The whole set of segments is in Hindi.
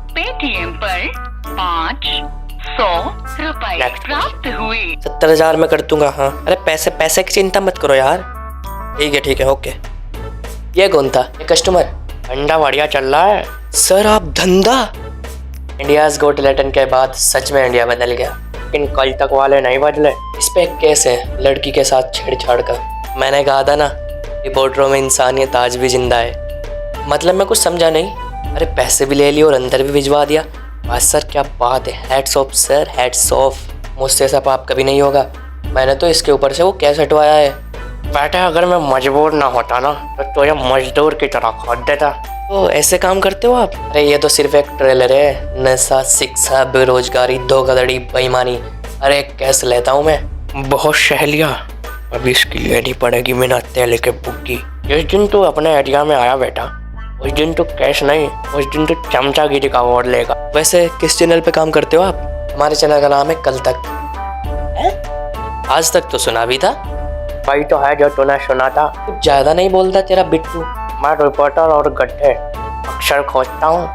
पेटीएम पर 500 रुपए प्राप्त हुए। 70,000 में कर दूंगा। हाँ, अरे पैसे की चिंता मत करो यार। ठीक है ओके। ये कौन था? ये कस्टमर। धंधा बढ़िया चल रहा है सर। आप धंधा? इंडियाज गोट लैटिन के बाद सच में इंडिया बदल गया, लेकिन कल तक वाले नहीं बदले। इस पे एक केस है लड़की के साथ छेड़छाड़ का। मैंने कहा था ना, रिपोर्टरों में इंसानियत आज भी जिंदा है। मतलब मैं कुछ समझा नहीं। अरे पैसे भी ले लिए और अंदर भी भिजवा दिया। बस सर क्या बात है, hats off sir, hats off. मुझसे ऐसा पाप कभी नहीं होगा। मैंने तो इसके ऊपर से वो कैसे हटवाया है। बेटा अगर मैं मजबूर ना होता ना तो तुझे मजदूर की तरह खोद देता। तो ऐसे काम करते हो आप? अरे ये तो सिर्फ एक ट्रेलर है। नशा, शिक्षा, बेरोजगारी, धोखाधड़ी, बेईमानी, अरे कैसे लेता हूँ मैं। बहुत सहेलियाँ, अभी इसकी लेनी पड़ेगी बिना तेल के बुग्गी। जिस दिन तू अपने एरिया में आया बेटा, उस दिन तो कैश नहीं, उस दिन तो चमचागिरी का अवार्ड लेगा। वैसे किस चैनल पे काम करते हो आप? हमारे चैनल का नाम है कल तक। है? आज तक तो सुना भी था। भाई तो है जो तूने सुना था। कुछ ज्यादा नहीं बोलता तेरा बिट्टू। मैं रिपोर्टर और गड्ढे अक्सर खोजता हूँ।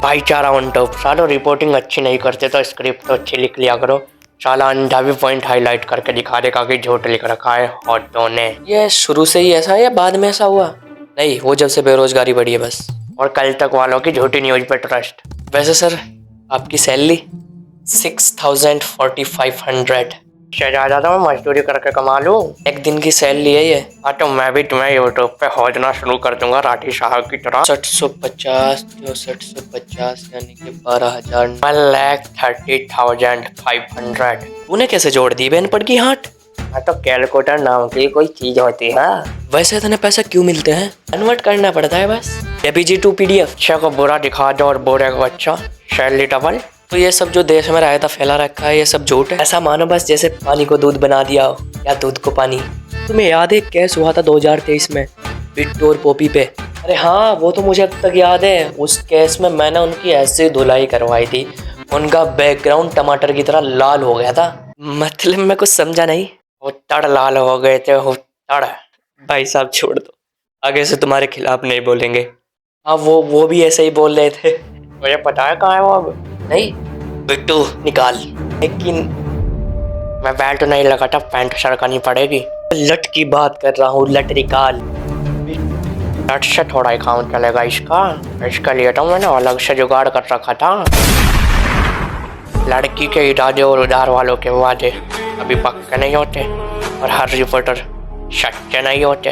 भाईचारा ऑन टॉप। सालो रिपोर्टिंग अच्छी नहीं करते तो स्क्रिप्ट तो अच्छी लिख लिया करो। साला अंडा भी पॉइंट हाईलाइट करके दिखा देगा कि झूठ लिख रखा है औरतों ने। ये शुरू से ही ऐसा है या बाद में ऐसा हुआ? नहीं, वो जब से बेरोजगारी बढ़ी है बस। और कल तक वालों की झूठी न्यूज पे ट्रस्ट। वैसे सर आपकी सैलरी 6,4500। ज्यादा तो मैं मजदूरी करके कमा लूँ। एक दिन की सैलरी है ये। हाँ तो मैं भी तुम्हें यूट्यूब पे खोजना शुरू कर दूंगा राठी साहब की तरह। 650 यानी कि 12,000। 1,30,500। तूने कैसे जोड़ दी बहन पड़ की हाथ? हाँ तो कैलकुलेटर नाम की कोई चीज होती है। वैसे इतने पैसे क्यों मिलते हैं? कन्वर्ट करना पड़ता है बस। APG to PDF। अच्छा को बुरा दिखा दो और बुरे को अच्छा, सैलरी डबल। तो ये सब जो देश में रायता फैला रखा है ये सब झूठ है। ऐसा मानो बस जैसे पानी को दूध बना दिया हो या दूध को पानी। तुम्हें याद है केस हुआ था 2023 में बिट्टू और पोपी पे? अरे हाँ, वो तो मुझे अब तक याद है। उस केस में मैंने उनकी ऐसी धुलाई करवाई थी, उनका बैकग्राउंड टमाटर की तरह लाल हो गया था। मतलब मैं कुछ समझा नहीं। हुत्तड़ लाल हो गए थे, हुत्तड़। भाई साहब छोड़ दो, आगे से तुम्हारे खिलाफ नहीं बोलेंगे। हाँ वो भी ऐसे ही बोल रहे थे। मुझे पता है कहाँ है वो अब। नहीं बिट्टू निकाल। लेकिन मैं बेल्ट नहीं लगाता, पैंट सरकानी पड़ेगी। लट की बात कर रहा हूँ, लट निकाल। लट से थोड़ा ही काम चलेगा इसका लिए तो मैंने अलग से जुगाड़ कर रखा था। लड़की के इरादे और उधार वालों के वादे कभी पक्के नहीं होते और हर रिपोर्टर सच्चे नहीं होते।